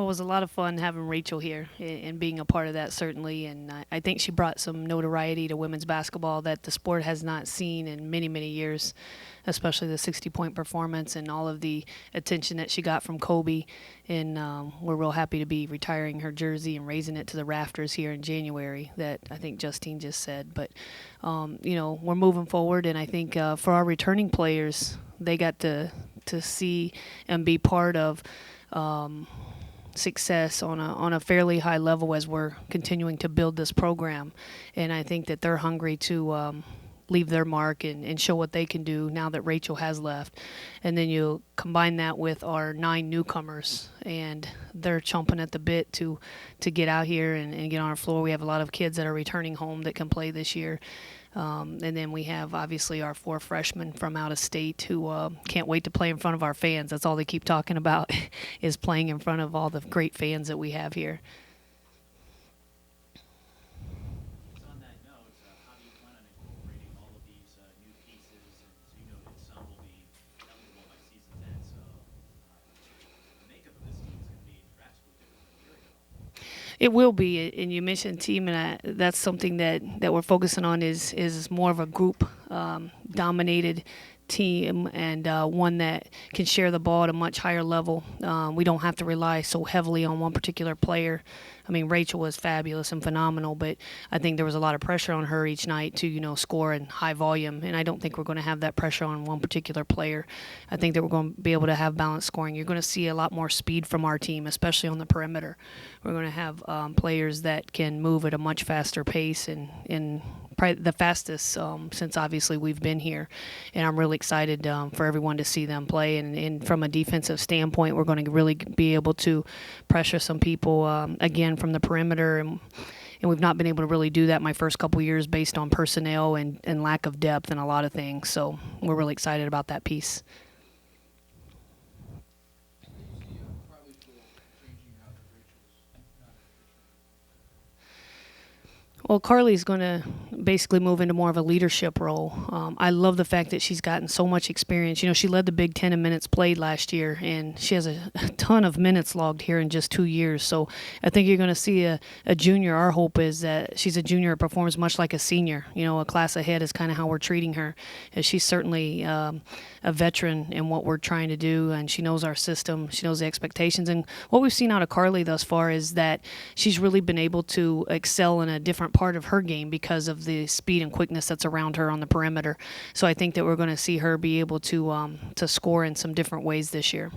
Well, it was a lot of fun having Rachel here and being a part of that, certainly. And I think she brought some notoriety to women's basketball that the sport has not seen in many, many years, especially the 60-point performance and all of the attention that she got from Kobe. And we're real happy to be retiring her jersey and raising it to the rafters here in January, that I think Justine just said. But, we're moving forward. And I think for our returning players, they got to see and be part of success on a fairly high level as we're continuing to build this program. And I think that they're hungry to leave their mark and show what they can do now that Rachel has left. And then you combine that with our 9 newcomers, and they're chomping at the bit to get out here and get on our floor. We have a lot of kids that are returning home that can play this year. And then we have, obviously, our 4 freshmen from out of state who can't wait to play in front of our fans. That's all they keep talking about is playing in front of all the great fans that we have here. So on that note, how do you plan on incorporating all of these new pieces? And so you noted some will be eligible by season's end. So the makeup of this team is going to be drastically different than a year ago. It will be, and you mentioned team, and that's something that we're focusing on is more of a group dominated team, and one that can share the ball at a much higher level. We don't have to rely so heavily on one particular player. I mean, Rachel was fabulous and phenomenal, but I think there was a lot of pressure on her each night to, score in high volume, and I don't think we're going to have that pressure on one particular player. I think that we're going to be able to have balanced scoring. You're going to see a lot more speed from our team, especially on the perimeter. We're going to have players that can move at a much faster pace and probably the fastest since obviously we've been here. And I'm really excited for everyone to see them play. And from a defensive standpoint, we're going to really be able to pressure some people again from the perimeter. And we've not been able to really do that my first couple years based on personnel and lack of depth and a lot of things. So we're really excited about that piece. Well, Carly's going to basically move into more of a leadership role. I love the fact that she's gotten so much experience. She led the Big Ten in minutes played last year, and she has a ton of minutes logged here in just 2 years. So I think you're going to see a junior. Our hope is that she's a junior that performs much like a senior. A class ahead is kind of how we're treating her. As she's certainly a veteran in what we're trying to do, and she knows our system. She knows the expectations. And what we've seen out of Carly thus far is that she's really been able to excel in a different part of her game because of the speed and quickness that's around her on the perimeter. So I think that we're going to see her be able to score in some different ways this year. I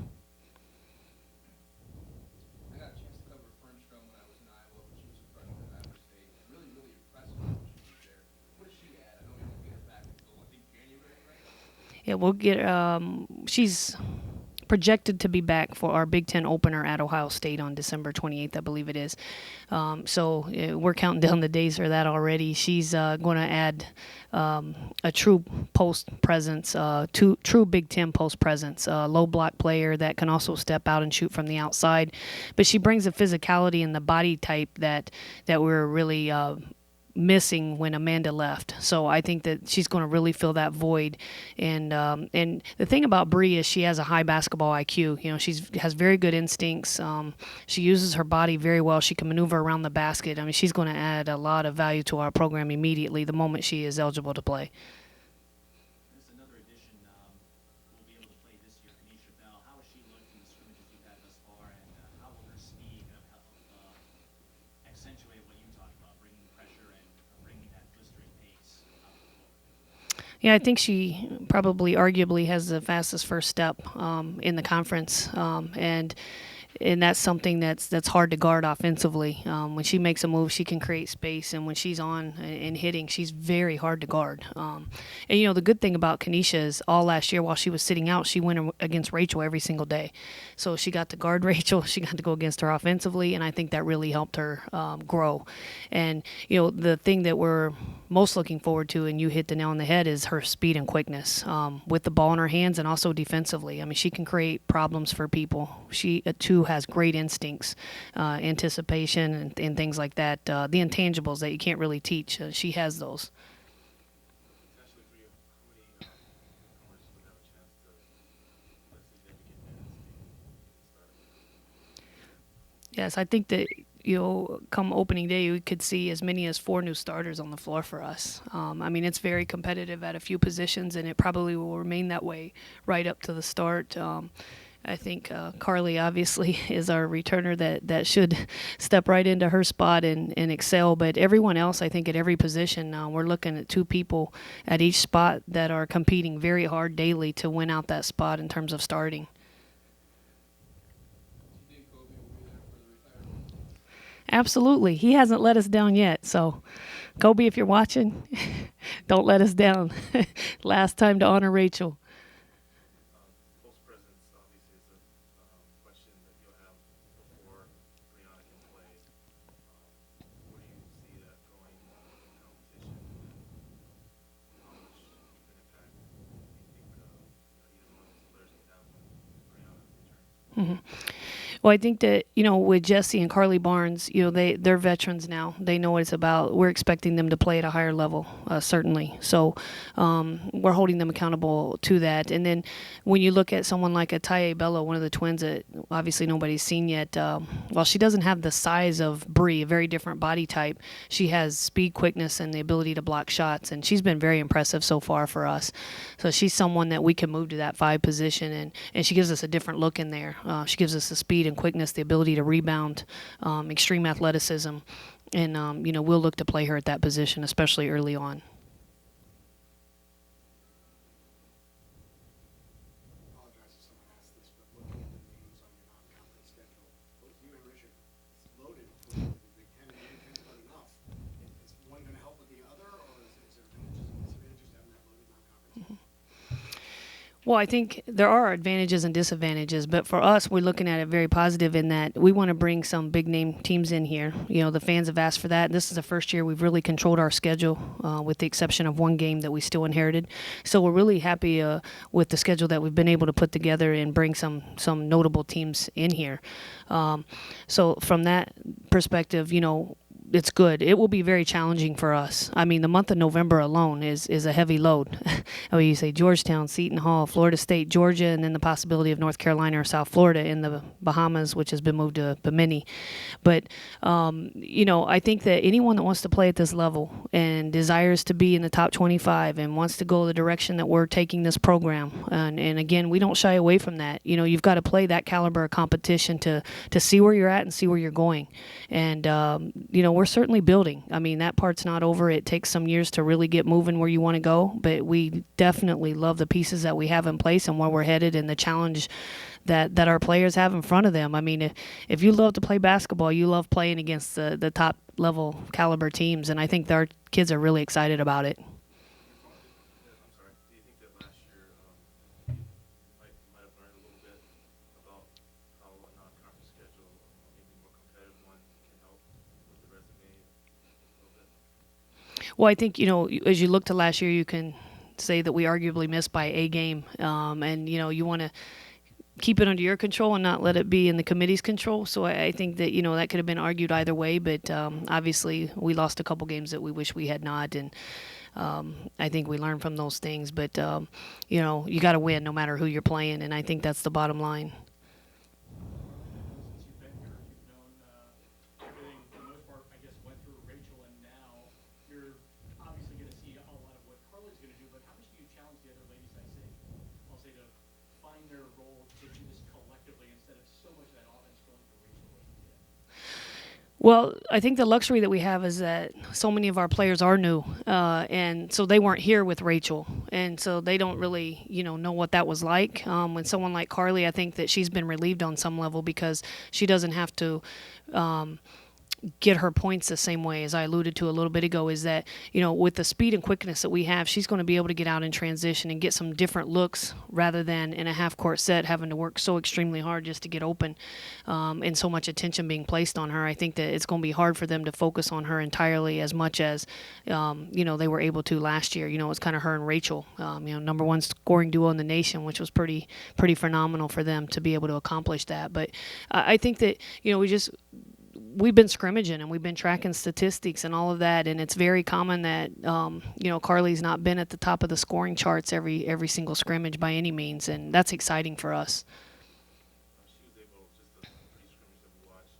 got a chance to cover Fernstrom when I was in Iowa, when she was a freshman at Iowa State. Really, really impressive when she was there. What is she at? I know we won't get her back until, I think, January, right? Yeah, we'll get. She's projected to be back for our Big Ten opener at Ohio State on December 28th, I believe it is. So we're counting down the days for that already. She's going to add a true post presence, true Big Ten post presence, low block player that can also step out and shoot from the outside. But she brings a physicality and the body type that we're really missing when Amanda left. So I think that she's going to really fill that void. And the thing about Bree is she has a high basketball IQ. She has very good instincts. She uses her body very well. She can maneuver around the basket. I mean, she's going to add a lot of value to our program immediately the moment she is eligible to play. There's another addition who will be able to play this year, Kenisha Bell. How has she looked in the scrimmages you've had thus far, and how will her speed kind of help accentuate what you talked about, bringing pressure and bringing that blistering pace out of the floor? Yeah, I think she probably arguably has the fastest first step in the conference, and that's something that's hard to guard offensively. When she makes a move, she can create space, and when she's on and hitting, she's very hard to guard. And the good thing about Kenisha is all last year while she was sitting out, she went against Rachel every single day. So she got to guard Rachel, she got to go against her offensively, and I think that really helped her grow. And the thing that we're most looking forward to, and you hit the nail on the head, is her speed and quickness with the ball in her hands and also defensively. I mean, she can create problems for people. She too has great instincts, anticipation, and things like that. The intangibles that you can't really teach, she has those. Especially for you, how many newcomers would have a chance to play significant minutes in the starting? Yes, I think that come opening day, we could see as many as 4 new starters on the floor for us. I mean, it's very competitive at a few positions, and it probably will remain that way right up to the start. I think Carly obviously is our returner that should step right into her spot and excel. But everyone else, I think, at every position, we're looking at 2 people at each spot that are competing very hard daily to win out that spot in terms of starting. Do you think Kobe will be there for the retirement? Absolutely. He hasn't let us down yet. So, Kobe, if you're watching, don't let us down. Last time to honor Rachel. Post presence obviously is a question that you'll have before Breanna can play. Where do you see that going in competition? How much of an impact do you think either one of those players can have when Breanna returns? Well, I think that, with Jesse and Carly Barnes, they're veterans now. They know what it's about. We're expecting them to play at a higher level, certainly. So we're holding them accountable to that. And then when you look at someone like a Taye Bello, one of the twins that obviously nobody's seen yet, while she doesn't have the size of Bree, a very different body type, she has speed, quickness, and the ability to block shots. And she's been very impressive so far for us. So she's someone that we can move to that 5 position, and she gives us a different look in there. She gives us the speed and quickness, the ability to rebound, extreme athleticism, and we'll look to play her at that position, especially early on. Apologize if someone asked this, but looking at the names on your non-conference schedule, both you and Richard, it's loaded with the Big Ten and Big Ten, but enough. Is one going to help with the other, or is there advantages and disadvantages to having that loaded non-conference schedule? Well, I think there are advantages and disadvantages, but for us, we're looking at it very positive in that we want to bring some big name teams in here. The fans have asked for that. This is the first year we've really controlled our schedule, with the exception of one game that we still inherited. So we're really happy with the schedule that we've been able to put together and bring some notable teams in here. So from that perspective, it's good. It will be very challenging for us. I mean, the month of November alone is a heavy load. You say Georgetown, Seton Hall, Florida State, Georgia, and then the possibility of North Carolina or South Florida in the Bahamas, which has been moved to Bimini. But, I think that anyone that wants to play at this level and desires to be in the top 25 and wants to go the direction that we're taking this program, and again, we don't shy away from that. You've got to play that caliber of competition to see where you're at and see where you're going. And, we're certainly building. I mean, that part's not over. It takes some years to really get moving where you want to go, but we definitely love the pieces that we have in place and where we're headed and the challenge that our players have in front of them. I mean, if you love to play basketball, you love playing against the top level caliber teams, and I think our kids are really excited about it. I'm sorry. Do you think that last year you might have learned a little bit about how a non-conference schedule, maybe more competitive one, can help with the resume a little bit? Well, I think, as you look to last year, you can say that we arguably missed by a game. And, you want to keep it under your control and not let it be in the committee's control. So I think that, that could have been argued either way. But obviously, we lost a couple games that we wish we had not. And I think we learned from those things. But, you got to win no matter who you're playing. And I think that's the bottom line. Since you've been here, you've known everything for the most part, I guess, went through Rachel, and now you're obviously going to see a lot of what Carly's going to do, but how much do you challenge the other ladies, I'll say, to find their role to do this collectively instead of so much of that offense going for Rachel what she did? Well, I think the luxury that we have is that so many of our players are new, and so they weren't here with Rachel, and so they don't really, know what that was like. When someone like Carly, I think that she's been relieved on some level because she doesn't have to get her points the same way, as I alluded to a little bit ago, is that, with the speed and quickness that we have, she's going to be able to get out in transition and get some different looks rather than in a half-court set having to work so extremely hard just to get open, and so much attention being placed on her. I think that it's going to be hard for them to focus on her entirely as much as, they were able to last year. It's kind of her and Rachel, number one scoring duo in the nation, which was pretty phenomenal for them to be able to accomplish that. But I think that, we've been scrimmaging and we've been tracking statistics and all of that, and it's very common that Carly's not been at the top of the scoring charts every single scrimmage by any means, and that's exciting for us. She was able, just the pretty scrimmage that we watched,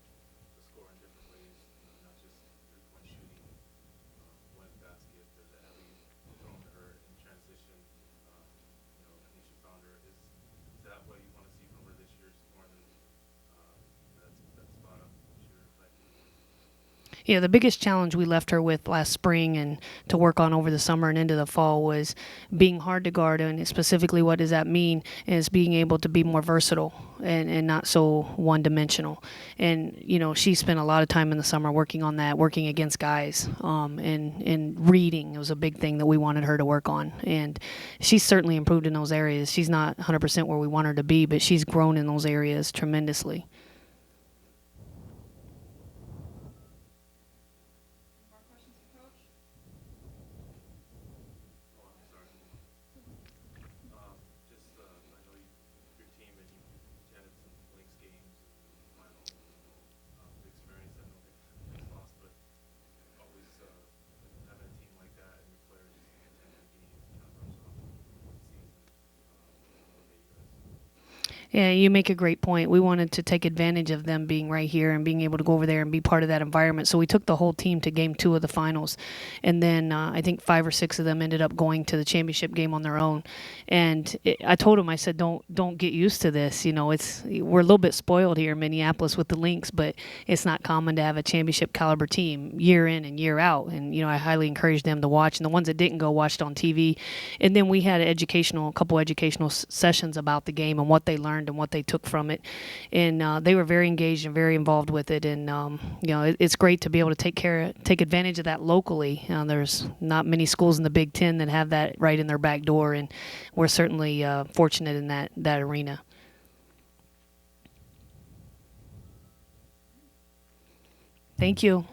The biggest challenge we left her with last spring and to work on over the summer and into the fall was being hard to guard, and specifically what does that mean is being able to be more versatile and not so one-dimensional. And she spent a lot of time in the summer working on that, working against guys, and reading. It was a big thing that we wanted her to work on, and she's certainly improved in those areas. She's not 100% where we want her to be, but she's grown in those areas tremendously. More questions for Coach? Oh, I'm sorry. Just, I know your team and you chatted some links games and final experience. I know they lost, but always having a team like that and your players attending the game kind of rubs off on the season. Motivate you guys. Yeah, you make a great point. We wanted to take advantage of them being right here and being able to go over there and be part of that environment. So we took the whole team to game 2 of the finals. And then I think 5 or 6 of them ended up going to the championship game on their own. And I told them, I said, don't get used to this. We're a little bit spoiled here in Minneapolis with the Lynx, but it's not common to have a championship caliber team year in and year out. And, I highly encourage them to watch. And the ones that didn't go watched on TV. And then we had a couple educational sessions about the game and what they learned and what they took from it, and they were very engaged and very involved with it. And it's great to be able to take advantage of that locally. There's not many schools in the Big Ten that have that right in their back door, and we're certainly fortunate in that arena. Thank you.